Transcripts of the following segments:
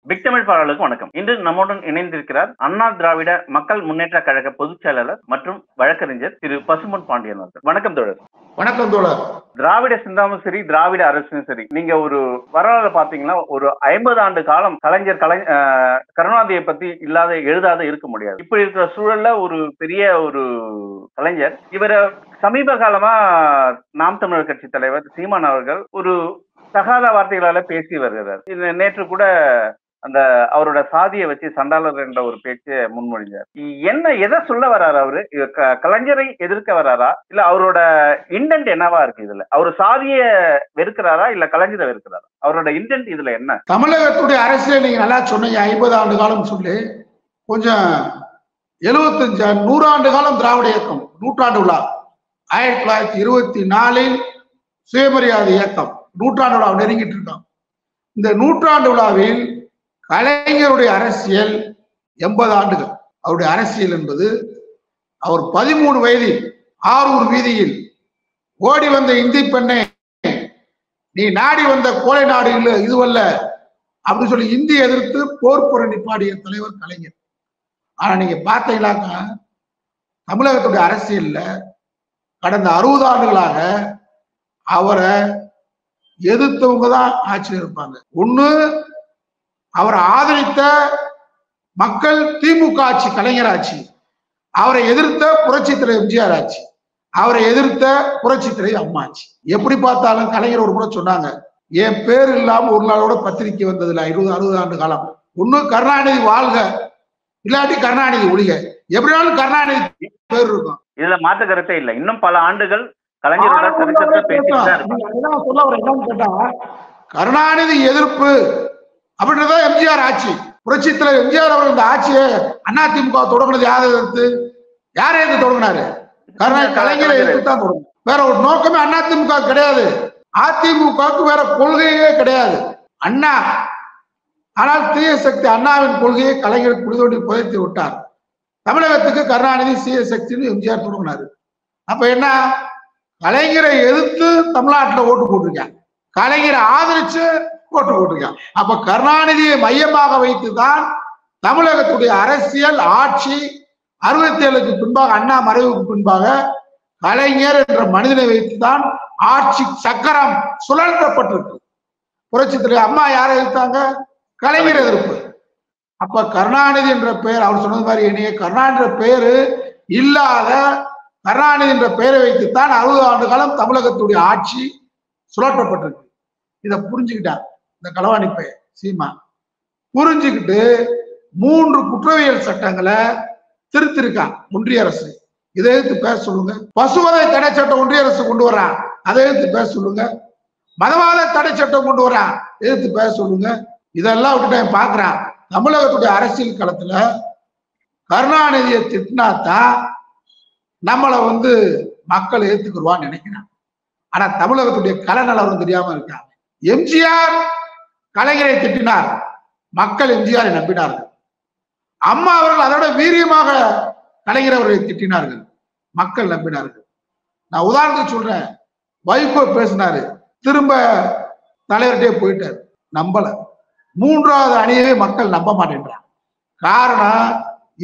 Big Tamil பாடலுக்கு வணக்கம். இன்று நம்முடன் இணைந்திருக்கிறார் அண்ணா திராவிட மக்கள் முன்னேற்ற கழக பொதுச் செயலாளர் மற்றும் வழக்கறிஞர் திரு பசும்பொன் பாண்டியன் அவர்கள். வணக்கம் தோழர். வணக்கம் தோழர். திராவிட சிந்தாமும் சரி, திராவிட அரசும் சரி, நீங்க ஒரு வரலாறு பாத்தீங்கன்னா ஒரு 50 ஆண்டு காலம் கலைஞர் கருணாநிதியை பத்தி எழுதாத இருக்க முடியாது. இப்படி இருக்கிற சூழல்ல ஒரு பெரிய ஒரு கலைஞர், இவரை சமீப காலமா நாம் தமிழர் கட்சி தலைவர் சீமான் அவர்கள் ஒரு தகாத வார்த்தைகளால பேசி வருகிறார். நேற்று கூட அந்த அவரோட சாதியை வச்சு சண்டாளர் என்ற ஒரு பேச்சை முன்மொழிஞ்சார். எதை சொல்ல வர்றாரு அவரு? கலைஞரை எதிர்க்க வர்றாரா, இல்ல அவரோட இன்டென்ட் என்னவா இருக்கு? இதுல அவரு சாதிய வெறுக்கிறாரா இல்ல கலைஞரை வெறுக்கிறாரா? அவரோட இன்டென்ட் இதுல என்ன? தமிழகத்துடைய அரசியல் நீங்க நல்லா சொன்னீங்க. 50 ஆண்டு காலம் சொல்லி கொஞ்சம் 75 100 ஆண்டு காலம் திராவிட இயக்கம் நூற்றாண்டு விழா 1924 சுயமரியாதை இயக்கம் நூற்றாண்டு விழா நெருங்கிட்டு இருக்கோம். இந்த நூற்றாண்டு விழாவில் கலைஞருடைய அரசியல் 80 ஆண்டுகள். அவருடைய அரசியல் என்பது அவர் 13 வயதில் ஆரூர் வீதியில் ஓடி வந்த இந்தி பெண்ணை நீ நாடி வந்த கோலை நாடு இல்லை இதுவல்ல அப்படின்னு சொல்லி இந்தி எதிர்த்து போர்ப்புற நிப்பாடிய தலைவர் கலைஞர். ஆனா நீங்க பார்த்தீங்கன்னாக்கா தமிழகத்துடைய அரசியல்ல கடந்த 60 ஆண்டுகளாக அவரை எதிர்த்தவங்க தான் ஆட்சியில் இருப்பாங்க. ஒண்ணு அவரை ஆதரித்த மக்கள் திமுக ஆட்சி, கலைஞர் ஆட்சி. அவரை எதிர்த்த புரட்சி தலைவர் எம்ஜிஆர் ஆட்சி. அவரை எதிர்த்த புரட்சி தலைவர் அம்மா ஆட்சி. எப்படி பார்த்தாலும் கலைஞர் ஒரு முறை சொன்னாங்க, என் பேர் இல்லாம ஒரு நாளோட பத்திரிக்கை வந்ததுல 60 ஆண்டு காலம். ஒண்ணு கருணாநிதி வாழ்க, இல்லாட்டி கருணாநிதி ஒழிக. எப்படினாலும் கருணாநிதி பேர் இருக்கும். இதுல மாற்று கருத்தே இல்லை. இன்னும் பல ஆண்டுகள் கலைஞரோட கருணாநிதி எதிர்ப்பு அப்படின்றத எம்ஜிஆர் ஆட்சி. புரட்சி தலைவர் எம்ஜிஆர் அவர்கள் இந்த ஆட்சியை அதிமுக தொடங்கினது யாரை எதிர்த்து? யாரை எதிர்த்து தொடங்கினாரு? கலைஞரை எதிர்த்து தான் தொடங்கும். வேற ஒரு நோக்கமே அதிமுக கிடையாது. அதிமுகவுக்கு வேற கொள்கையே கிடையாது. அண்ணா ஆனால் தீய சக்தி அண்ணாவின் கொள்கையை கலைஞர் குடிதோண்டி புதைத்து விட்டார். தமிழகத்துக்கு கருணாநிதி தீய சக்தின்னு எம்ஜிஆர் தொடங்கினாரு. அப்ப என்ன? கலைஞரை எதிர்த்து தமிழ்நாட்டில் ஓட்டு போட்டிருக்காங்க, கலைஞரை ஆதரிச்சு ஓட்டு போட்டிருக்காங்க. அப்ப கருணாநிதியை மையமாக வைத்துதான் தமிழகத்துடைய அரசியல் ஆட்சி 67க்கு பின்பாக, அண்ணா மறைவுக்கு பின்பாக கலைஞர் என்ற மனிதனை வைத்துதான் ஆட்சி சக்கரம் சுழற்றப்பட்டிருக்கு. புரட்சி தலைவர் அம்மா யாரை எதிர்த்தாங்க? கலைஞர் எதிர்ப்பு. அப்ப கருணாநிதி என்ற பெயர், அவர் சொன்னது மாதிரி என்னைய கருணாநிதி என்ற பெயரு இல்லாத கருணாநிதி என்ற பெயரை வைத்துத்தான் 60 ஆண்டு காலம் தமிழகத்துடைய ஆட்சி சுழற்றப்பட்டிருக்கு. இதை புரிஞ்சுக்கிட்டார் இந்த களவாணி பெயர் சீமா. புரிஞ்சுக்கிட்டு 3 குற்றவியல் சட்டங்களை திருத்திருக்கான் ஒன்றிய அரசு. இதை எதிர்த்து பேச சொல்லுங்க. பசுவதை தடை சட்டம் ஒன்றிய அரசு கொண்டு வர்றான், அதை எதிர்த்து பேச சொல்லுங்க. மதவாத தடை சட்டம் கொண்டு வர்றான், எதிர்த்து பேச சொல்லுங்க. இதெல்லாம் விட்டுட்டு பாக்குறான். தமிழகத்துடைய அரசியல் களத்துல கருணாநிதியை திட்டினாத்தான் நம்மளை மக்கள் ஏத்துக்குருவான்னு நினைக்கிறான். ஆனா தமிழகத்துடைய கல நிலவரம் தெரியாம இருக்காங்க. எம்ஜிஆர் கலைஞரை திட்டினார், மக்கள் எம்ஜிஆரை நம்பினார்கள். அம்மா அவர்கள் அதோட வீரியமாக கலைஞர் அவர்களை திட்டினார்கள், மக்கள் நம்பினார்கள். நான் உதாரணத்துக்கு சொல்றேன். வைகோ பேசினாரு, திரும்ப தலைவர்கிட்டே போயிட்டார், நம்பல. 3வது அணியவே மக்கள் நம்ப மாட்டேன்றார். காரணம்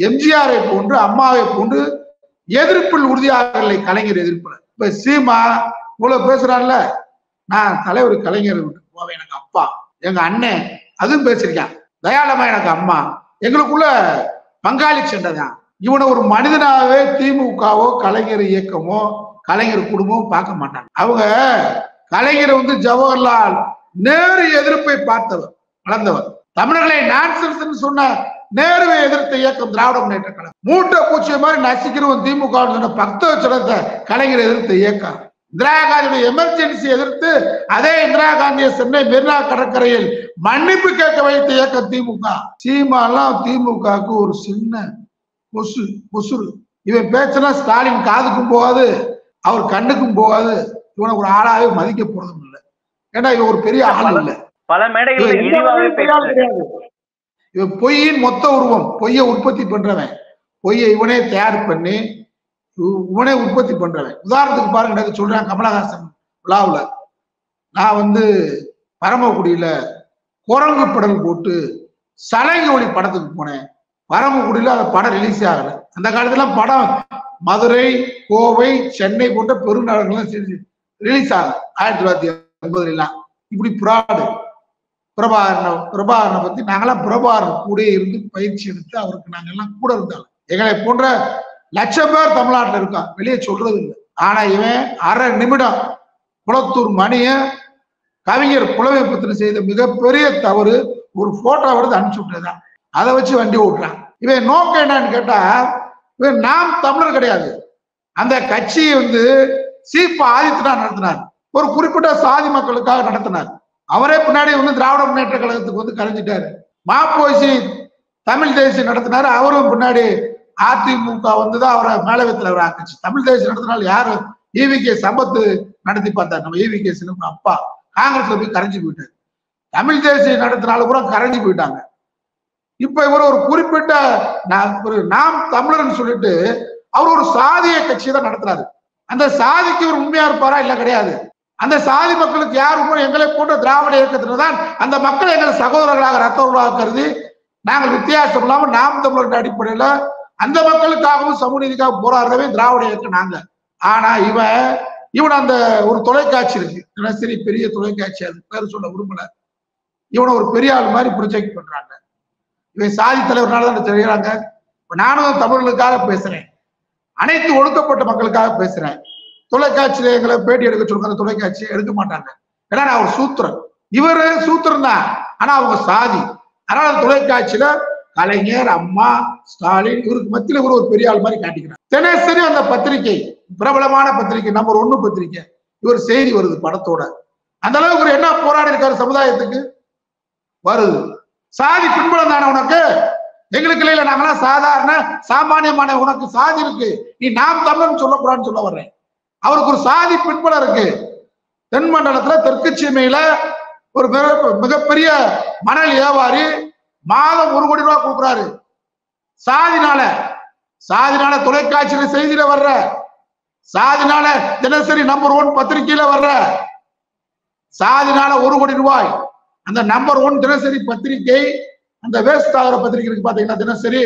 எம்ஜிஆரை போன்று அம்மாவை போன்று எதிர்ப்பில் உறுதியாக இல்லை கலைஞர் எதிர்ப்புல. இப்ப சீமா இவ்வளவு பேசுறான்ல, நான் தலைவர் கலைஞர் போவேன், எனக்கு அப்பா எங்க அண்ணன், அதுவும் பேசிருக்கேன். தயாளமா எனக்கு அம்மா, எங்களுக்குள்ள பங்காளி சண்டைதான். இவனை ஒரு மனிதனாவே திமுகவோ கலைஞர் இயக்கமோ கலைஞர் குடும்பமும் பார்க்க மாட்டாங்க. அவங்க கலைஞர் ஜவஹர்லால் நேரு எதிர்ப்பை பார்த்தவர், வளர்ந்தவர். தமிழர்களை நான்சென்ஸ் சொன்ன நேருவை எதிர்த்த இயக்கம் திராவிட முன்னேற்ற கழகம். மூட்டை பூச்சிய மாதிரி நசிக்கிறவன் திமுக சொன்ன பக்தவச்சலத்தை கலைஞர் எதிர்த்த இயக்கம். இந்திரா காந்தியுடைய எமர்ஜென்சி எதிர்த்து அதே இந்திரா காந்தியை சென்னை மெரினா கடற்கரையில் மன்னிப்பு கேட்க வைத்த இயக்கம் திமுக. சீமாலாம் திமுகவுக்கு ஒரு சின்ன பொசுரு. இவன் பேச்சுனா ஸ்டாலின் காதுக்கும் போகாது, அவர் கண்ணுக்கும் போகாது. இவனை ஒரு ஆளாவே மதிக்க போறதும் இல்லை. ஏன்னா இவன் ஒரு பெரிய ஆள் இல்லை. பல மேடைகள் இவன் பொய்யின் மொத்த உருவம். பொய்யை உற்பத்தி பண்றவன், பொய்யை இவனே தயார் பண்ணி இவனே உற்பத்தி பண்றவன். உதாரணத்துக்கு பாருங்க, சொல்றேன். கமலஹாசன் விழாவில் நான் பரமக்குடியில குரங்கு படல் போட்டு சலங்கை ஒளி படத்துக்கு போனேன். பரமக்குடியில அந்த படம் ரிலீஸ் ஆகல. அந்த காலத்துல படம் மதுரை, கோவை, சென்னை போன்ற பெருநகரங்கள்லாம் ரிலீஸ் ஆகும் 1980 இப்படி பிரபாகரனை பத்தி நாங்கெல்லாம் பிரபாகரன் கூட இருந்து பயிற்சி எடுத்து அவருக்கு நாங்கெல்லாம் கூட இருந்தாலும் எங்களை போன்ற லட்சம் பேர் தமிழ்நாட்டில் இருக்கோம், வெளியே சொல்றது இல்லை. ஆனா இவன் அரை நிமிடம் குளத்தூர் மணிய கவிஞர் புலமை பத்திரம் செய்த மிகப்பெரிய தவறு ஒரு போட்டோ எடுத்து அனுப்பிச்சு விட்டதுதான். அதை வச்சு வண்டி ஓட்டுறான். இவன் நோக்கம் என்னன்னு கேட்டா இவன் நாம் தமிழர் கிடையாது. அந்த கட்சியை சீப்பா ஆதித்யநாத் நடத்தினார், ஒரு குறிப்பிட்ட சாதி மக்களுக்காக நடத்தினார். அவரே பின்னாடி திராவிட முன்னேற்ற கழகத்துக்கு கலைஞ்சிட்டாரு. மாப்போசி தமிழ் தேசியம் நடத்தினாரு, அவரும் பின்னாடி அதிமுக தான் அவரை மேலவைத்தில் அவர் ஆக்குச்சு. தமிழ் தேசியம் நடத்தினாலும் யாரு ஈவிகே சம்பத்து நடத்தி பார்த்தார். நம்ம ஈவிகே அப்பா காங்கிரஸ்ல போய் கரைஞ்சு போயிட்டாரு. தமிழ் தேசியம் நடத்தினாலும் கூட கரைஞ்சு போயிட்டாங்க. இப்ப இவர் ஒரு குறிப்பிட்ட நாம் தமிழர்னு சொல்லிட்டு அவர் ஒரு சாதிய கட்சியை தான் நடத்துறாரு. அந்த சாதிக்கு இவர் உண்மையா இருப்பாரா? இல்ல, கிடையாது. அந்த சாதி மக்களுக்கு யாருக்கும் எங்களை போன்ற திராவிட இயக்கத்தில்தான் அந்த மக்கள் எங்கள் சகோதரர்களாக ரத்தவர்களாக கருதி நாங்கள் வித்தியாசம் இல்லாம நாம் தமிழர் அடிப்படையில அந்த மக்களுக்காகவும் சமூக நீதிக்காக போராடுறவே திராவிட இயக்கம் நாங்க. ஆனா இவன் அந்த ஒரு தொலைக்காட்சி இருக்கு, தினசரி பெரிய தொலைக்காட்சி, அது பேர் சொல்ல விரும்பல. இவனை ஒரு பெரிய ஆள் மாதிரி ப்ரொஜெக்ட் பண்றாங்க. இவன் சாதி தலைவர்னால தான் தெரிகிறாங்க. நானும் தமிழர்களுக்காக பேசுறேன், அனைத்து ஒடுக்கப்பட்ட மக்களுக்காக பேசுறேன். தொலைக்காட்சியில எங்களை பேட்டி எடுக்க சொல்ற தொலைக்காட்சியை எடுக்க மாட்டாங்க. ஏன்னா நான் ஒரு சூத்திரன், இவரு சூத்திரன் தான், ஆனா அவங்க சாதி. அதனால தொலைக்காட்சியில கலைஞர், அம்மா, ஸ்டாலின் இவருக்கு மத்தியில இவர் ஒரு பெரிய ஆள் மாதிரி காட்டிக்கிறார். தினசரி அந்த பத்திரிகை, பிரபலமான பத்திரிகை, நம்பர் 1 பத்திரிகை, இவர் செய்தி வருது படத்தோட. அந்த அளவுக்கு என்ன போராடி இருக்காரு சமுதாயத்துக்கு வருது. சாதி பின்புலம் தானே உனக்கு, எங்களுக்கு இல்ல, நாங்களாம் சாதாரண சாமானியமான, உனக்கு சாதி இருக்கு, நீ நாம் தமிழ் சொல்லக்கூடாதுன்னு சொல்ல வர்றேன். அவருக்கு ஒரு சாதி பின்புலம் இருக்கு. தென் மண்டலத்துல தெற்கு சீமையில ஒரு மிகப்பெரிய மணல் வியாபாரி மாதம் 1 கோடி ரூபாய் கொடுக்குறாரு. சாதினால தொலைக்காட்சியில செய்தியில வர்ற, சாதினால தினசரி நம்பர் 1 பத்திரிகையில வர்ற, சாதினால 1 கோடி ரூபாய். அந்த நம்பர் 1 தினசரி பத்திரிகை, அந்த வேஸ்ட் ஆகிற பத்திரிகை இருக்கு பாத்தீங்கன்னா தினசரி,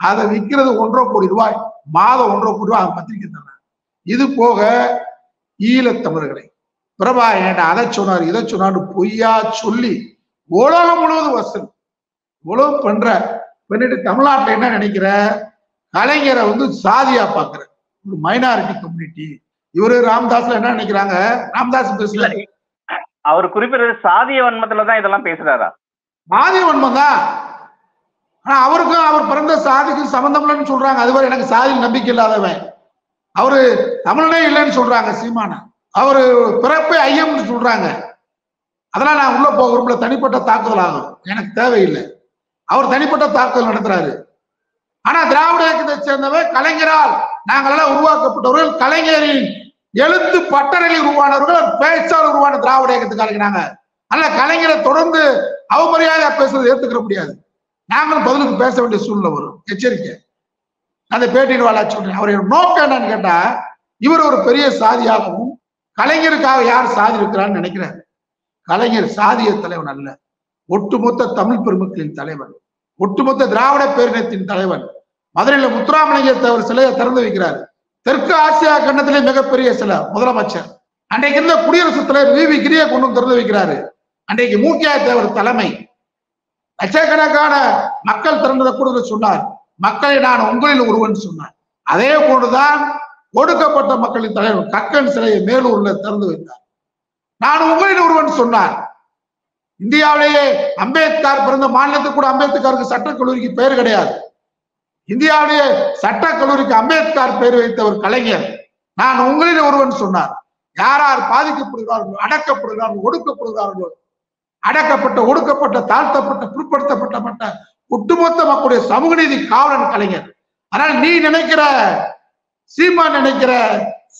அதை விற்கிறது 1.5 கோடி ரூபாய், மாதம் 1.5 கோடி ரூபாய் பத்திரிகை தர்றாங்க. இது போக ஈழத்தமிழர்களை பிரபாகரன் அதை சொன்னார் இதை சொன்னான்னு பொய்யா சொல்லி உலகம் முழுவதும் வசூல் இவ்வளவு பண்ற பண்ணிட்டு தமிழ்நாட்டில் என்ன நினைக்கிற, கலைஞரை சாதியா பாக்குற ஒரு மைனாரிட்டி கம்யூனிட்டி. இவரு ராமதாஸ்ல என்ன நினைக்கிறாங்க, ராமதாஸ் பேசல, அவர் குறிப்பிட்ட சாதிய வன்மத்துலதான் இதெல்லாம் பேசுறாரா? சாதிய வன்மம் தான். ஆனா அவருக்கும் அவர் பிறந்த சாதிக்கும் சம்பந்தம் இல்லைன்னு சொல்றாங்க. அதுவரை எனக்கு சாதியில் நம்பிக்கை இல்லாதவன், அவரு தமிழனே இல்லைன்னு சொல்றாங்க சீமான. அவரு பிறப்பை ஐயம்னு சொல்றாங்க. அதெல்லாம் நான் உள்ள போக விரும்பல, தனிப்பட்ட தாக்குதல் ஆகும், எனக்கு தேவையில்லை. அவர் தனிப்பட்ட தாக்குதல் நடத்துறாரு. ஆனா திராவிட இயக்கத்தை சேர்ந்தவர், கலைஞரால் நாங்களெல்லாம் உருவாக்கப்பட்டவர்கள், கலைஞரின் எழுத்து பட்டறையில் உருவானவர்கள், பேச்சால் உருவான திராவிட இயக்கத்துக்காரங்க நாங்க. அல்ல, கலைஞரை தொடர்ந்து அவமரியாதையா பேசுறது ஏத்துக்கிற முடியாது. நாங்களும் பதிலுக்கு பேச வேண்டிய சூழ்நிலை வரும். எச்சரிக்கை. அந்த பேட்டியின் வாழ சொல்றேன். அவருடைய நோக்கம் என்னன்னு கேட்டா, இவர் ஒரு பெரிய சாதியாகவும், கலைஞருக்காக யார் சாதி இருக்கிறான்னு நினைக்கிறார். கலைஞர் சாதிய தலைவன் அல்ல, ஒட்டுமொத்த தமிழ் பெருமக்களின் தலைவன், ஒட்டுமொத்த திராவிட பேரினத்தின் தலைவன். மதுரையில முத்துராமலிங்க தேவர் சிலையை திறந்து வைக்கிறார். தெற்கு ஆசியா கண்டத்திலே மிகப்பெரிய சிலை முதலமைச்சர். அன்றைக்கு இருந்த குடியரசுத் தலைவர் வி வி கிரியை கொண்டு திறந்து வைக்கிறாரு. அன்றைக்கு மூக்கியா தேவர் தலைமை, லட்சக்கணக்கான மக்கள் திறந்ததை கூட சொன்னார், மக்களை நான் உங்களில் ஒருவன் சொன்னார். அதே போன்றுதான் ஒடுக்கப்பட்ட மக்களின் தலைவர் கக்கன் சிலையை மேலூர்ல திறந்து வைத்தார், நான் உங்களில் ஒருவன் சொன்னார். இந்தியாவிலேயே அம்பேத்கர் பிறந்த மாநிலத்துக்கு கூட அம்பேத்கருக்கு சட்டக்கல்லூரிக்கு பெயர் கிடையாது. இந்தியாவிலேயே சட்டக்கல்லூரிக்கு அம்பேத்கர் பெயர் வைத்தவர் கலைஞர். நான் உங்களில் ஒருவன் சொன்னார். யார் யார் பாதிக்கப்படுகிறார்களோ, அடக்கப்படுகிறார்களோ, ஒடுக்கப்படுகிறார்களோ, அடக்கப்பட்ட, ஒடுக்கப்பட்ட, தாழ்த்தப்பட்ட, பிற்படுத்தப்பட்ட ஒட்டுமொத்த மக்களுடைய சமூக நீதி காவலன் கலைஞர். அதனால நீ நினைக்கிற, சீமா நினைக்கிற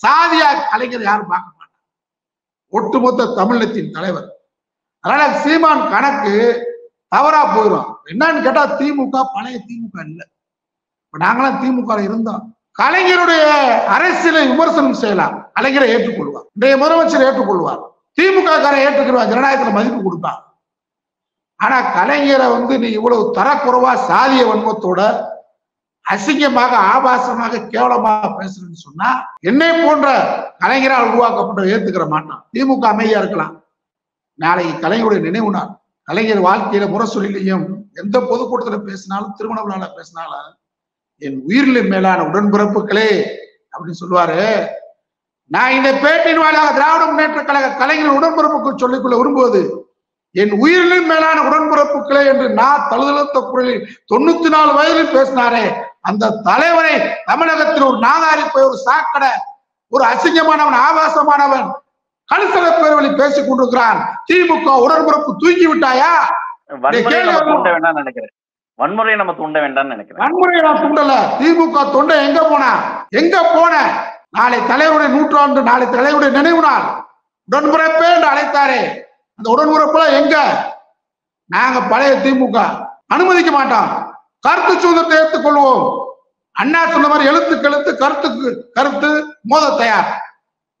சாதியா கலைஞர் யாரும் பார்க்க மாட்டாங்க, ஒட்டுமொத்த தமிழகத்தின் தலைவர். அதனால சீமான் கணக்கு தவறா போயிடும். என்னன்னு கேட்டா, திமுக பழைய திமுக இல்லை. இப்ப நாங்களாம் திமுக இருந்தோம். கலைஞருடைய அரசியலை விமர்சனம் செய்யலாம், கலைஞரை ஏற்றுக்கொள்வார், இன்றைய முதலமைச்சர் ஏற்றுக்கொள்வார், திமுக காரை ஏற்றுக்கிறார், ஜனநாயகத்துல மதிப்பு கொடுப்பார். ஆனா கலைஞரை நீ இவ்வளவு தரக்குறைவா சாதிய வன்மத்தோட அசிங்கமாக ஆபாசமாக கேவலமாக பேசுறேன்னு சொன்னா என்னை போன்ற கலைஞரால் உருவாக்கப்பட்ட ஏத்துக்கிற மாட்டான். திமுக அமைதியா இருக்கலாம். நாளைக்கு கலைஞருடைய நினைவு நாள். கலைஞர் வாழ்க்கையில முரசொலியிலையும் எந்த பொதுக்கூட்டத்துல பேசினாலும் திருமண விழால பேசினாலும் என் உயிரிலும் மேலான உடன்பிறப்புகளே அப்படின்னு சொல்லுவாரு. நான் இந்த பேட்டின் வாயிலாக திராவிட முன்னேற்ற கழக கலைஞர் உடன்பிறப்புகள் சொல்லிக்கொள்ள விரும்புவது என் உயிரிலும் மேலான உடன்பிறப்புகளே என்று நான் தழுதழுத்த குரலில் 94 வயதில் பேசினாரே அந்த தலைவரை தமிழகத்தில் ஒரு நாதாரி போய் ஒரு சாக்கடை ஒரு அசிங்கமானவன் ஆபாசமானவன் கழுத்தல பேர்வழி பேசிக் கொண்டிருக்கிறான். திமுக உடன்பிறப்பு தூக்கி விட்டாயா? வன்முறையை நம்ம தூண்ட வேண்டாம்னு நினைக்கிறேன். வன்முறையை நான் தூண்டல. திமுக தொண்டை எங்க போன நாளை தலைவருடைய நூற்றாண்டு, நாளை தலைவருடைய நினைவு நாள், உடன்பிறப்பே என்று அழைத்தாரே அந்த உடன்பிறப்புல எங்க? நாங்க பழைய திமுக அனுமதிக்க மாட்டோம். கருத்து சுதந்திரத்தை ஏற்றுக்கொள்வோம். அண்ணா சொன்ன மாதிரி எழுத்துக்கு கருத்துக்கு கருத்து மோத தயார்,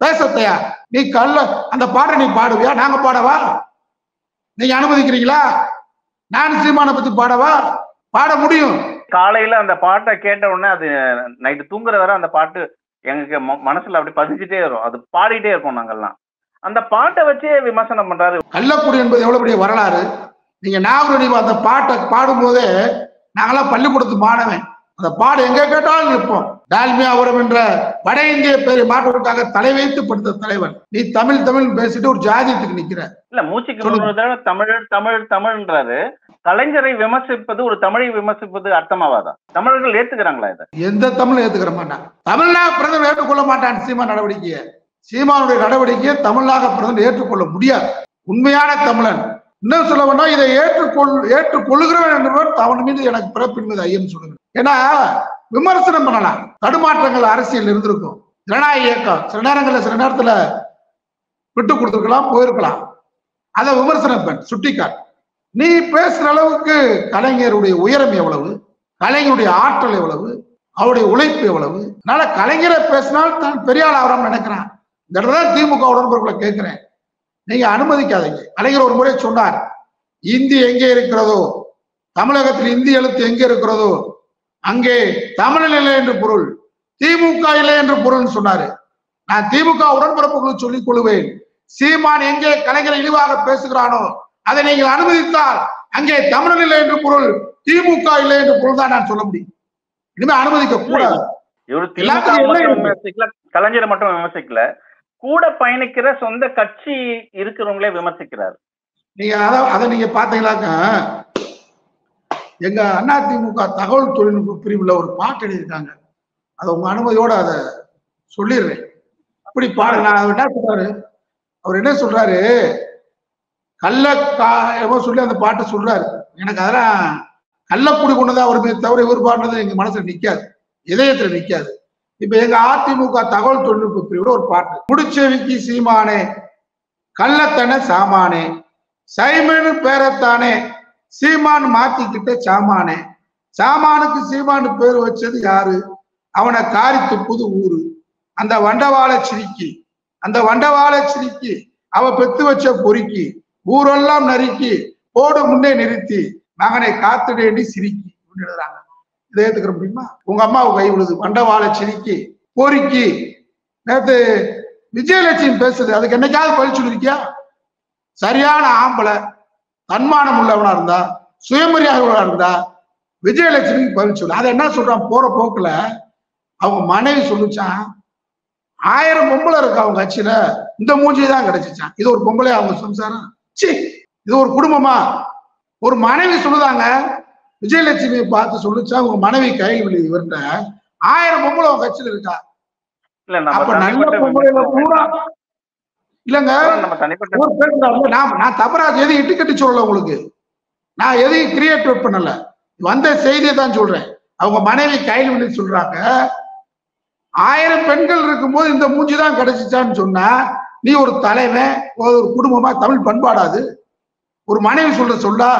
பேச தயார். நீ அந்த பாட்டை நீ பாடுவியா? நாங்க பாடவா? நீங்க அனுமதிக்கிறீங்களா? நான் சீமானை பத்தி பாடவா? பாட முடியும். காலையில அந்த பாட்டை கேட்ட உடனே அது நைட்டு தூங்குற வரை அந்த பாட்டு எங்களுக்கு மனசுல அப்படி பதிஞ்சுட்டே வரும். அது பாடிட்டே இருப்போம் நாங்கெல்லாம். அந்த பாட்டை வச்சே விமர்சனம் பண்றாரு. கள்ளக்குடி என்பது எவ்வளவு பெரிய வரலாறு. நீங்க நாகூர் அந்த பாட்டை பாடும் போதே நாங்கெல்லாம் பள்ளிக்கூடத்து மாணவன். அந்த பாடு எங்க கேட்டாலும் நிற்போம். டால்மியா உரம் என்ற வட இந்திய பேரை மாற்றுவதற்காக தலை வைத்து படுத்த தலைவன். நீ தமிழ் தமிழ் பேசிட்டு ஒரு ஜாதியத்துக்கு நிக்கிற. இல்ல மூச்சுக்கு தமிழ் தமிழ் தமிழ்ன்றாரு. கலைஞரை விமர்சிப்பது ஒரு தமிழை விமர்சிப்பது அர்த்தமாவாதா? தமிழர்கள் ஏத்துக்கிறாங்களா இதை? எந்த தமிழும் ஏத்துக்கிற மாட்டான். தமிழ்நாக பிரதமர் ஏற்றுக்கொள்ள மாட்டான் சீமான் நடவடிக்கையை. சீமானுடைய நடவடிக்கையை தமிழ்நாக பிரதமர் ஏற்றுக்கொள்ள முடியாது. உண்மையான தமிழன் இன்னும் சொல்ல வேண்டாம், இதை ஏற்றுக்கொள்ளுகிறவன் என்பவர் அவன் மீது எனக்கு பிறப்பின் மீது ஐயம் சொல்லுங்க. ஏன்னா விமர்சனம் பண்ணலாம். தடுமாற்றங்கள் அரசியல் இருந்திருக்கும். ஜனநாயக இயக்கம் சில நேரத்துல விட்டு கொடுத்துருக்கலாம், போயிருக்கலாம். அதை விமர்சனம் பண்ண சுட்டிக்காட்டு. நீ பேசுற அளவுக்கு கலைஞருடைய உயரம் எவ்வளவு, கலைஞருடைய ஆற்றல் எவ்வளவு, அவருடைய உழைப்பு எவ்வளவு. அதனால கலைஞரை பேசினால் தான் பெரிய ஆள் ஆகிறான்னு நினைக்கிறான். இந்த இடத்துல திமுக உடன்பிறப்புல கேட்கிறேன், நீங்க அனுமதிக்காதீங்க. கலைஞர் ஒரு முறை சொன்னார், இந்தி எங்கே இருக்கிறதோ, தமிழகத்தில் இந்தி எழுத்து எங்கே இருக்கிறதோ அங்கே தமிழ் இல்லை என்று பொருள், திமுக இல்லை என்று பொருள் சொன்னாரு. நான் திமுக உடன்பிறப்புகளுக்கு சொல்லிக் கொள்வேன், சீமான் எங்கே கலைஞரை இழிவாக பேசுகிறானோ அதை நீங்கள் அனுமதித்தால் அங்கே தமிழ் இல்லை என்று பொருள், திமுக இல்லை என்று பொருள் தான் நான் சொல்ல முடியும். இனிமே அனுமதிக்க கூடாது. கலைஞரை மட்டும் விமர்சிக்கல, கூட பயணிக்கிற சொந்த கட்சி இருக்கிறவங்களே விமர்சிக்கிறார். நீங்க அதை நீங்க பாத்தீங்கன்னாக்கா எங்க அதிமுக தகவல் தொழில்நுட்ப பிரிவுல ஒரு பாட்டு எழுதியிருக்காங்க. அதை உங்க அனுமதியோட அதை சொல்லிடுறேன். அப்படி பாருங்க. என்ன சொல்றாரு, அவர் என்ன சொல்றாரு, கள்ளக்காயமோ சொல்லி அந்த பாட்டை சொல்றாரு. எனக்கு அதெல்லாம் கள்ளக்குடி கொண்டதா அவருமே தவிர இவர் பாடுறது எங்க மனசுல நிக்காது, இதயத்துல நிக்காது. இப்ப எங்க அதிமுக தகவல் தொழில்நுட்ப பிரிவுல ஒரு பாட்டு, முடிச்செவிக்கு சீமானே கள்ளத்தன சாமானே சைமனு பேரத்தானே சீமான் மாத்திக்கிட்ட சாமானே, சாமானுக்கு சீமானு பேர் வச்சது யாரு, அவனை காரி துப்புது ஊரு, அந்த வண்டவாள சிரிக்கி அவ பெத்து வச்ச பொறுக்கி ஊரெல்லாம் நறுக்கி போடு முன்னே நிறுத்தி மகனை காத்துடேண்டி சிரிக்கி எழுதுறாங்க. இதை ஏத்துக்கிற முடியுமா? உங்க அம்மாவுக்கு கை விழுது, வண்டவாள சிரிக்கி பொறுக்கி. நேற்று விஜயலட்சுமி பேசுது, அதுக்கு என்னைக்காவது பதில் சொல்லிருக்கியா? சரியான ஆம்பளை தன்மானம் உள்ளவனா இருந்தா, சுயமரியாதை இருந்தா விஜயலட்சுமிக்கு பதில் சொல்லு. அதை என்ன சொல்றான், போற போக்குல அவங்க மனைவி சொல்லிச்சான், 1000 பொம்பளை இருக்கு அவங்க கட்சியில, இந்த மூஞ்சிதான் கிடைச்சிச்சான். இது ஒரு பொம்பளை அவங்க சம்சாரம், இது ஒரு குடும்பமா? ஒரு மனைவி சொல்லுதாங்க, விஜயலட்சுமியை பார்த்து சொல்லிச்சா உங்க மனைவி கையில் விழி இவர்கிட்ட 1000 பொம்பளை அவங்க கட்சியில இருக்கா. அப்ப நல்ல பொம்பளைல கூட இல்லங்க. நான் தவறா எதையும் இட்டுக்கட்டி சொல்லல உங்களுக்கு, நான் எதையும் கிரியேட் பண்ணல, வந்த செய்தியை தான் சொல்றேன். அவங்க மனைவி கையில் விழி சொல்றாங்க, 1000 பெண்கள் இருக்கும்போது இந்த மூஞ்சிதான் கிடைச்சிச்சான்னு சொன்னா நீ ஒரு தலைவன், ஒரு குடும்பமா? தமிழ் பண்பாடாது ஒரு மனைவி சொல்லா?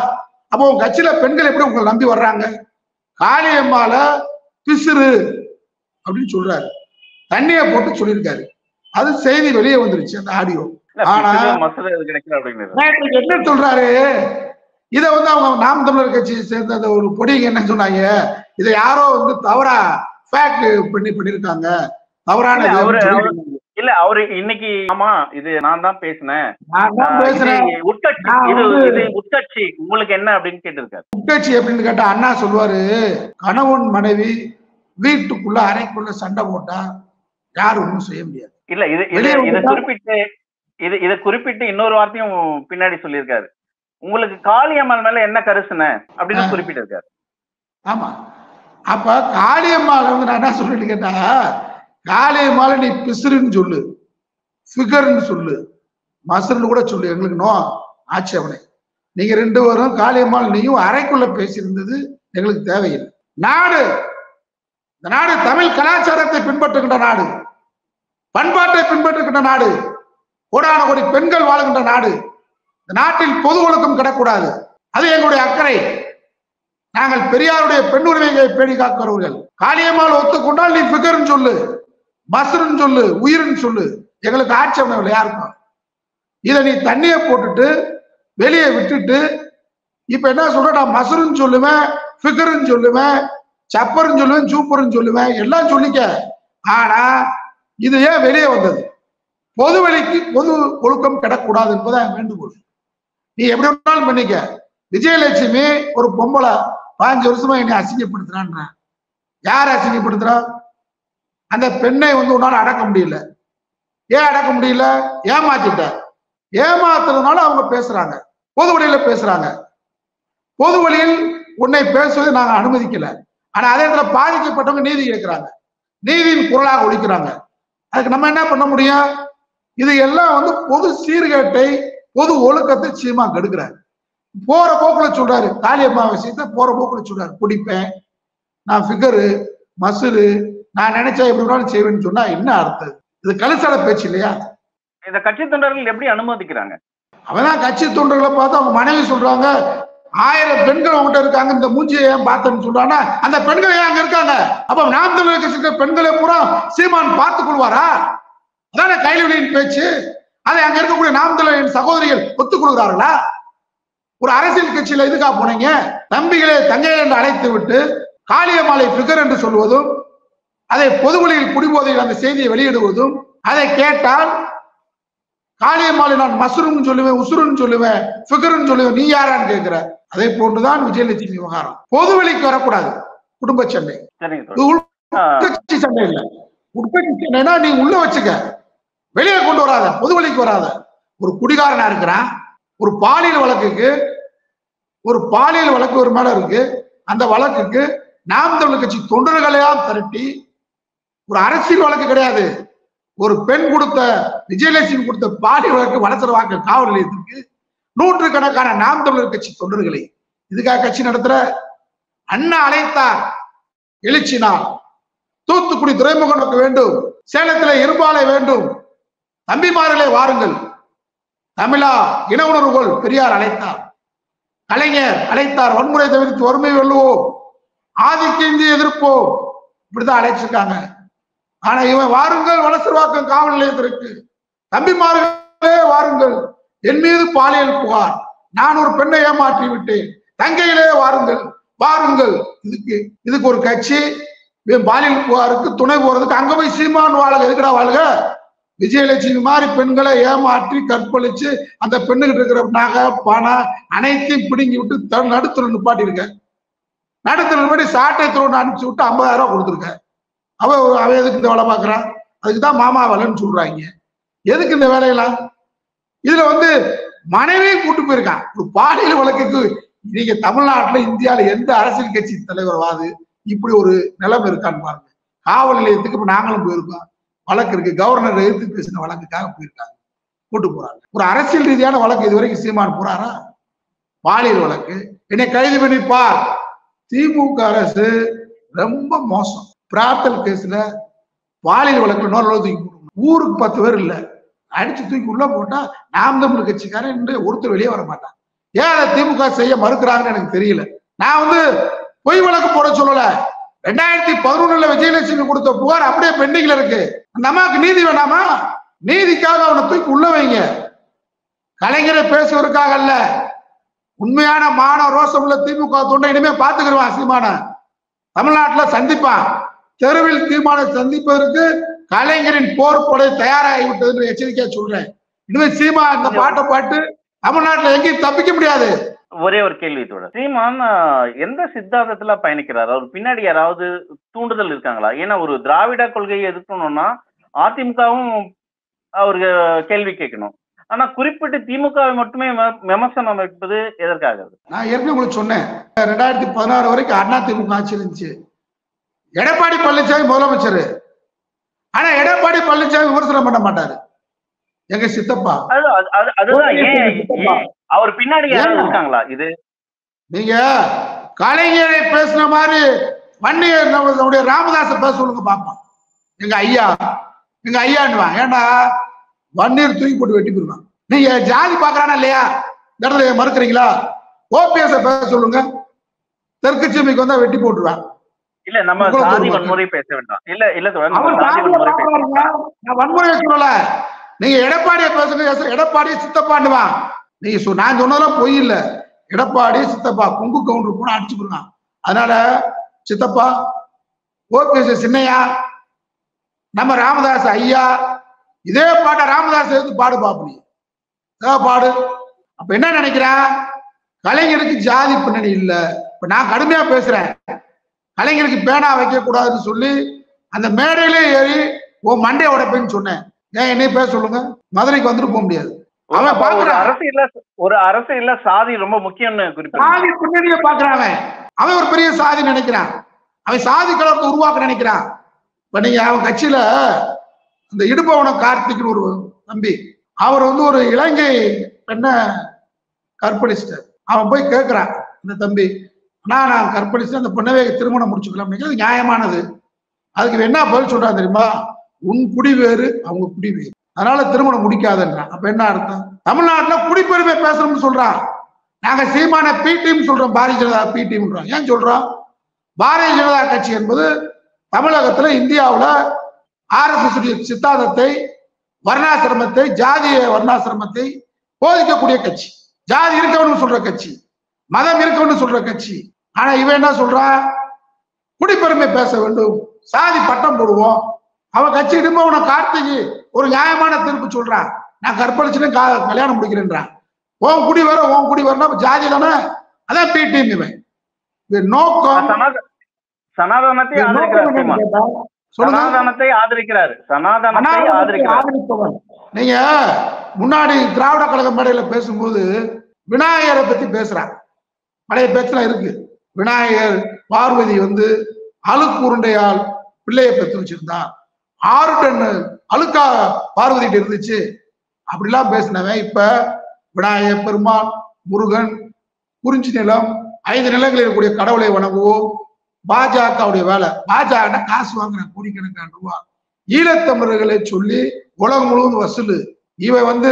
அப்போ உங்க கட்சியில பெண்கள் எப்படி உங்களை நம்பி வர்றாங்க? காளியம்மால பிசுறு அப்படின்னு சொல்றாரு, தண்ணிய போட்டு சொல்லியிருக்காரு. அது செய்தி வெளியே வந்துருச்சு அந்த ஆடியோ. ஆனா என்ன சொல்றாரு, இதை வந்து அவங்க நாம் தமிழர் கட்சியை சேர்ந்த அந்த ஒரு பொடிங்க என்ன சொன்னாங்க, இதை யாரோ வந்து தவறா ஃபேக்ட் பண்ணிருக்காங்க, தவறான இல்ல அவரு இன்னைக்கு ஆமா இது நான் தான் பேசினேன் உட்கட்சி இது உட்கட்சி உங்களுக்கு என்ன அப்படின்னு கேட்டிருக்காரு. உட்கட்சி அப்படின்னு கேட்டா அண்ணா சொல்லுவாரு, கணவன் மனைவி வீட்டுக்குள்ள அறைக்குள்ள சண்டை போட்டா யாரும் ஒண்ணும் செய்ய முடியாது. இல்ல இதை குறிப்பிட்டு இன்னொரு வார்த்தையும் பின்னாடி சொல்லியிருக்காரு, உங்களுக்கு காளியம்மாள் மேல என்ன கருசுன அப்படின்னு குறிப்பிட்டு இருக்காரு. ஆமா, அப்ப காளியம்மாள் வந்து நான் என்ன சொல்லிட்டு கேட்டா, காளியம்மாள நீ பிசுறுன்னு சொல்லு, ஃபிகர்ன்னு சொல்லு, மசருன்னு கூட சொல்லு, எங்களுக்கு நோ ஆட்சேபனை. நீங்க 2 பேரும் காளியம்மாள் நீயும் அறைக்குள்ள பேசியிருந்தது எங்களுக்கு தேவையில்லை. நாடு, இந்த நாடு தமிழ் கலாச்சாரத்தை பின்பற்றுகின்ற நாடு, பண்பாட்டை பின்பற்றுகின்ற நாடு, கோடான கோடி பெண்கள் வாழ்கின்ற நாடு. இந்த நாட்டில் பொது ஒழுக்கம் கிடக்கூடாது, அது எங்களுடைய அக்கறை. நாங்கள் பெரியாருடைய பெண் உரிமைகளை பேணி காக்கிறவர்கள். காளியம்மாள் ஒத்துக்கொண்டால் நீ ஃபிகர்ன்னு சொல்லு, மசருன்னு சொல்லு, உயிர்ன்னு சொல்லு, எங்களுக்கு ஆட்சேபனை இல்லை யாருக்கும். இதை நீ தண்ணியை போட்டுட்டு வெளியே விட்டுட்டு இப்ப என்ன சொல்ற, நான் மசருன்னு சொல்லுவேன், ஃபிகர்ன்னு சொல்லுவேன், சப்பர்ன்னு சொல்லுவேன், சூப்பர்ன்னு சொல்லுவேன், எல்லாம் சொல்லிக்க. ஆனா இது ஏன் வெளியே வந்தது? பொது வெளிக்கு பொது ஒழுக்கம் கிடக்கூடாது என்பதான் வேண்டுகோள். நீ எப்படி வேணாலும் பண்ணிக்க. விஜயலட்சுமி ஒரு பொம்பளை 5 வருஷமா என்னை அசிங்கப்படுத்துறான்ற. யார் அசிங்கப்படுத்துறா? அந்த பெண்ணை வந்து உன்னால அடக்க முடியல. ஏன் அடக்க முடியல? ஏமாத்திட்ட. ஏமாத்துறதுனால அவங்க பேசுறாங்க, பொது வழியில பேசுறாங்க. பொது வழியில் உன்னை பேசுவதை நாங்க அனுமதிக்கல. ஆனா அதே இடத்துல பாதிக்கப்பட்டவங்க நீதி கேட்கிறாங்க, நீதியின் குரலாக ஒழிக்கிறாங்க. அதுக்கு நம்ம என்ன பண்ண முடியும்? இது எல்லாம் வந்து பொது சீர்கேட்டை, பொது ஒழுக்கத்தை சீமா கெடுக்கிறாரு. போற போக்குல சொல்றாரு, காளியம்மா விஷயத்த போற போக்குல சொல்றாரு, குடிப்பேன், நான் ஃபிகரு, மசுரு, நான் நினைச்சா எப்படி வேணாலும் செய்வேன்னு சொன்னா என்ன அர்த்தம்? இது கலிசால பேச்சு இல்லையா? இந்த கட்சி தொண்டர்கள் எப்படி அனுமதிக்கிறாங்க? அவதான் கட்சி தொண்டர்களை பார்த்து அவங்க மனைவி சொல்றாங்க, 1000 பெண்கள் அவங்ககிட்ட இருக்காங்க, இந்த மூஞ்சியை ஏன் பார்த்தேன்னு சொல்றாங்கன்னா அந்த பெண்கள் ஏன் அங்க இருக்காங்க? அப்ப நாம் தமிழர் கட்சி பெண்களை பூரா சீமான் பார்த்துக் கொள்வாரா? அதான கைலியின் பேச்சு. அதை அங்க இருக்கக்கூடிய நாம் தமிழரின் சகோதரிகள் ஒத்துக் கொள்கிறார்களா? ஒரு அரசியல் கட்சியில இதுக்கா போனீங்க? தம்பிகளை தங்கை என்று அழைத்து விட்டு காளியம்மாளை ஃபிகர் என்று சொல்வதும், அதை பொதுவெளியில் குடிபோதையில் அந்த செய்தியை வெளியிடுவதும், அதை கேட்டால் காளியம்மாளை நான் மசுருன்னு சொல்லுவேன், உசுருன்னு சொல்லுவேன், ஃபிகர்ன்னு சொல்லுவேன், நீ யாரான்னு கேட்கிற. அதே போன்றுதான் விஜயலட்சுமி விவகாரம். பொதுவெளிக்கு வரக்கூடாது, குடும்ப சண்டை, உட்கட்சி சண்டை இல்லை. உட்கட்சி சண்டைனா நீ உள்ள வச்சுக்க, வெளியே கொண்டு வராத, பொதுவெளிக்கு வராத. ஒரு குடிகாரனா இருக்கிறான், ஒரு பாலியல் வழக்கு ஒரு மேல இருக்கு. அந்த வழக்குக்கு நாம் தமிழர் கட்சி தொண்டர்களையாம் திரட்டி, ஒரு அரசியல் வழக்கு கிடையாது, ஒரு பெண் கொடுத்த, விஜயலட்சுமி கொடுத்த பாலியல் வழக்கு வளசரவாக்க காவல் நிலையத்திற்கு 100 கணக்கான நாம் தமிழர் கட்சி தொண்டர்களை இதுக்காக கட்சி நடத்துற. அண்ணா அழைத்தார் எழுச்சினார், தூத்துக்குடி துறைமுகம் நோக்க வேண்டும், சேலத்திலே இரும்பாலை வேண்டும், தம்பிமார்களே வாருங்கள், தமிழா இன உணர்வுகள் பெரியார் அழைத்தார், கலைஞர் அழைத்தார், வன்முறை தவிர்த்து வறுமை வெல்லுவோம், ஆதிக்க இந்திய எதிர்ப்போம், இப்படிதான் அழைச்சிருக்காங்க. ஆனா இவன் வாருங்கள் வளசரவாக்கம் காவல் நிலையத்திற்கு, தம்பிமார்களே வாருங்கள், என் மீது பாலியல் புகார், நான் ஒரு பெண்ணை ஏமாற்றி விட்டேன், தங்கையிலே வாருங்கள் வாருங்கள். இதுக்கு ஒரு கட்சி பாலியல் புகாருக்கு துணை போறதுக்கு அங்க போய் சீமான் வாழ்க, எதுக்கடா வாழ்க? விஜயலட்சுமி மாதிரி பெண்களை ஏமாற்றி கற்பழிச்சு அந்த பெண்ணுகிட்ட இருக்கிற நகை பணம் அனைத்தையும் பிடுங்கி விட்டு நடுத்தர நிப்பாட்டி இருக்க. நடுத்தர நிப்பாட்டி சாட்டை தோடு அனுப்பிச்சு விட்டு 50,000 ரூபாய் கொடுத்துருக்க. அவ எதுக்கு இந்த வேலை பார்க்கறான்? அதுக்குதான் மாமா வேலைன்னு சொல்றாங்க. எதுக்கு இந்த வேலையெல்லாம்? இதுல வந்து மனைவியும் கூட்டு போயிருக்கான். ஒரு பாலியல் வழக்குக்கு நீங்க தமிழ்நாட்டுல இந்தியாவில எந்த அரசியல் கட்சி தலைவர் வாது இப்படி ஒரு நிலைமை இருக்கான்னு பாருங்க. காவல் நிலையத்துக்கு இப்ப நாங்களும் போயிருக்கோம், வழக்கு இருக்கு, கவர்னர் எதிர்த்து பேசின வழக்குக்காக போயிருக்காங்க, கூட்டு போறாங்க. ஒரு அரசியல் ரீதியான வழக்கு இதுவரைக்கும் சீமான் போறாரா? பாலியல் வழக்கு என்னை கைது பண்ணிப்பார். திமுக அரசு ரொம்ப மோசம். பிரார்த்தல் கேஸ்ல பாலியல் வழக்குல 100 தூக்கி போடணும். ஊருக்கு 10 பேர் இல்ல, அடிச்சு தூக்கி உள்ள போட்டா நாம் தமிழ் கட்சிக்காரன் என்று ஒருத்தர் வெளியே வர மாட்டான். ஏன் அதை திமுக செய்ய மறுக்கிறாங்கன்னு எனக்கு தெரியல. நான் வந்து பொய் வழக்கு போட சொல்லல. 2011 விஜயலட்சுமி கொடுத்த புகார் அப்படியே பெண்டிங்ல இருக்கு. அந்த அம்மாவுக்கு நீதி வேணாமா? நீதிக்காக அவனை தூக்கி உள்ள வைங்க. கலைஞரை பேசுவதற்காக அல்ல, உண்மையான மான ரோசம் உள்ள திமுக தொண்டை இனிமே பாத்துக்கிடுவான் சீமான. தமிழ்நாட்டுல சந்திப்பான். தெருவில் தீர்மான சந்திப்பதற்கு கலைஞரின் போர் படை தயாராகிவிட்டது என்று எச்சரிக்கையா சொல்றேன். இனிமே சீமா இந்த பாட்டை பாட்டு தமிழ்நாட்டுல எங்கேயும் தப்பிக்க முடியாது. ஒரே ஒரு கேள்வி தோழர், சீமான் எந்த சித்தாந்தத்துல பயணிக்கிறார்? அவர் பின்னாடி யாராவது தூண்டுதல் இருக்காங்களா? ஏன்னா ஒரு திராவிட கொள்கையை எதிர்க்கணும்னா அதிமுகவும் அவருக்கு கேள்வி கேட்கணும். ஆனா குறிப்பிட்டு திமுகவை மட்டுமே விமர்சனம் வைப்பது எதற்காக? நான் ஏற்கனவே உங்களுக்கு சொன்னேன், 2016 வரைக்கும் அதிமுக ஆட்சி இருந்துச்சு. எடப்பாடி பழனிசாமி முதலமைச்சர். ஆனா எடப்பாடி பழனிசாமி விமர்சனம் பண்ண மாட்டாரு. எங்க சித்தப்பா. அதுதான் ஏன் அவர் பின்னாடி யாராவது இருக்காங்களா? இது நீங்க கலைஞரை பேசுன மாதிரி வன்னியர் நம்மளுடைய ராமதாஸ பேச சொல்லுங்க பாப்போம். எங்க ஐயான்னுவான். ஏன்னா வன்னியர் தூக்கி போட்டு வெட்டி போடுவான். நீங்க ஜாதி பாக்குறானா இல்லையா? இந்த இடத்துல மறுக்கிறீங்களா? ஓபிஎஸ் பேச சொல்லுங்க, தெற்கு சீமைக்கு வந்தா வெட்டி போட்டுருவான். இல்ல நம்ம சாதி வன்முறை பேச வேண்டாம். இல்ல வன்முறை சொல்லல. நீங்க எடப்பாடியை பேசுங்க, எடப்பாடியை சித்தப்பாண்டுவான். நீங்க நான் சொன்னதெல்லாம் பொய் இல்ல. எடப்பாடி சித்தப்பா குங்கு கவுண்டர் போன அடிச்சு போடுவான். அதனால சித்தப்பா, ஓபிஎஸ் சின்னையா, நம்ம ராமதாஸ் ஐயா, இதே பாட்ட ராமதாஸ் எடுத்து பாடு பாப்பி பாடு. அப்ப என்ன நினைக்கிறேன், கலைஞருக்கு ஜாதி பின்னணி இல்ல. இப்ப நான் கடுமையா பேசுறேன், கலைஞருக்கு பேனா வைக்க கூடாதுன்னு சொல்லி அந்த மேடையிலே ஏறி உன் மண்டைய உடைப்பேன்னு சொன்னேன். ஏன் என்னைய பேச சொல்லுங்க? மதுரைக்கு வந்துட்டு போக முடியாது. ஒரு அரசியல்ல சாதி ரொம்ப முக்கியம்னு சாதி பின்னணிய பாக்குறான். அவன் ஒரு பெரிய சாதி நினைக்கிறான். அவன் சாதி கலத்தை உருவாக்க நினைக்கிறான். இப்ப நீங்க அவன் கட்சியில இந்த இடுபவனம் கார்த்திக்னு ஒரு தம்பி, அவர் ஒரு இலங்கை பெண்ணை கற்பழிச்சிட்டார். அவன் போய் கேட்கிறான், இந்த தம்பி நான் கற்பழிச்சு அந்த பெண்ணவே திருமணம் முடிச்சுக்கலாம், நியாயமானது. அதுக்கு என்ன பதில் சொல்றான் தெரியுமா? உன் குடி வேறு, அவங்க குடி வேறு, அதனால திருமணம் முடிக்காதுன்றான். அப்ப என்ன அர்த்தம்? தமிழ்நாட்டுல குடிப்பெருமை பேசணும்னு சொல்றான். நாங்க சீமான பி டீம் சொல்றோம், பாரதிய ஜனதா பி டீம். ஏன் சொல்றோம்? பாரதிய ஜனதா கட்சி என்பது தமிழகத்துல இந்தியாவுல RSS சித்தாந்தத்தை, வர்ணாசிரமத்தை, ஜாதிய வர்ணாசிரமத்தை போதிக்கக்கூடிய கட்சி, ஜாதி இருக்கவனு சொல்ற கட்சி, மதம் இருக்கவனு சொல்ற கட்சி. ஆனா இவன் என்ன சொல்றான்? குடிப்பெருமை பேச வேண்டும், சாதி பட்டம் போடுவோம். அவன் கட்சி இடும்பவன கார்த்திகை ஒரு நியாயமான தீர்ப்பு சொல்றான். நான் கற்பழிச்சுன்னு கல்யாணம் முடிக்கிறேன்றான். உன் குடி வர ஜாதி தானே, அதான் பி டீம். இவன் நோக்கம் சனாதனத்தை ஆதரிக்கிறார். நீங்க முன்னாடி திராவிட கழக மேடையில பேசும்போது விநாயகரை பத்தி பேசுறான். பழைய பேச்சுலாம் இருக்கு. விநாயகர் பார்வதி அழுக்கு உருண்டையால் பிள்ளையை பெற்று வச்சிருந்தா, 6 டன் அழுக்கா பார்வதிட்டு இருந்துச்சு, அப்படிலாம் பேசினவன் இப்ப விநாயகர், பெருமாள், முருகன், குறிஞ்சி நிலம், 5 நிலங்களில் இருக்கக்கூடிய கடவுளை வணங்குவோம். பாஜகவுடைய வேலை, பாஜக காசு வாங்குற கோடிக்கணக்கான ரூபாய் ஈழத்தமிழர்களை சொல்லி உலகம் முழுவதும் வசூல். இவன்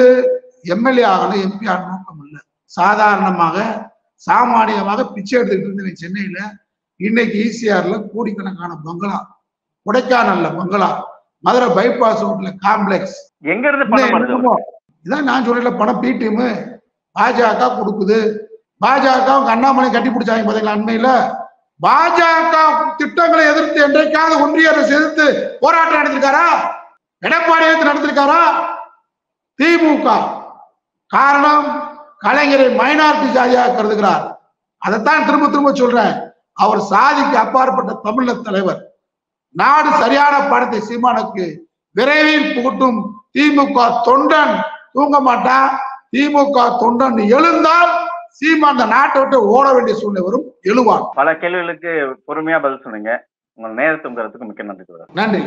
எம்எல்ஏ ஆகணும், எம்பி ஆகணும் நோக்கம் இல்லை. சாதாரணமாக சாமானியமாக பிச்சை எடுத்துக்கிட்டு இருந்தவன் சென்னையில இன்னைக்கு ஈசிஆர்ல கோடிக்கணக்கான பங்களா, கொடைக்கானல்ல பங்களா, மதுரை பைபாஸ் ரோட்ல காம்ப்ளெக்ஸ். எங்க இருந்து இதான் நான் சொல்றேன்ல, பணம் பி டீம் பாஜக கொடுக்குது. பாஜக அண்ணாமலை கட்டி பிடிச்சாங்க பாத்தீங்களா? அண்மையில பாஜக திட்டங்களை எதிர்த்து என்றைக்காவது ஒன்றிய அரசு எதிர்த்து போராட்டம் நடத்திருக்காரா? எடப்பாடி எதிர்த்து நடத்திருக்காரா? திமுக. காரணம், கலைஞரை மைனாரிட்டி ஜாதியாக கருதுகிறார். அதைத்தான் திரும்ப திரும்ப சொல்றேன். அவர் சாதிக்கு அப்பாற்பட்ட தமிழக தலைவர். நாடு சரியான பாடத்தை சீமானுக்கு விரைவில் புகட்டும். திமுக தொண்டன் தூங்க மாட்டான். திமுக தொண்டன் எழுந்தால் சீமான் அந்த நாட்டை விட்டு ஓட வேண்டிய சூழ்நிலை வரும், எழுவான். பல கேள்விகளுக்கு பொறுமையா பதில் சொன்னீங்க. உங்கள் நேரத்தும் கருத்துக்கு மிக்க நன்றி. நன்றி.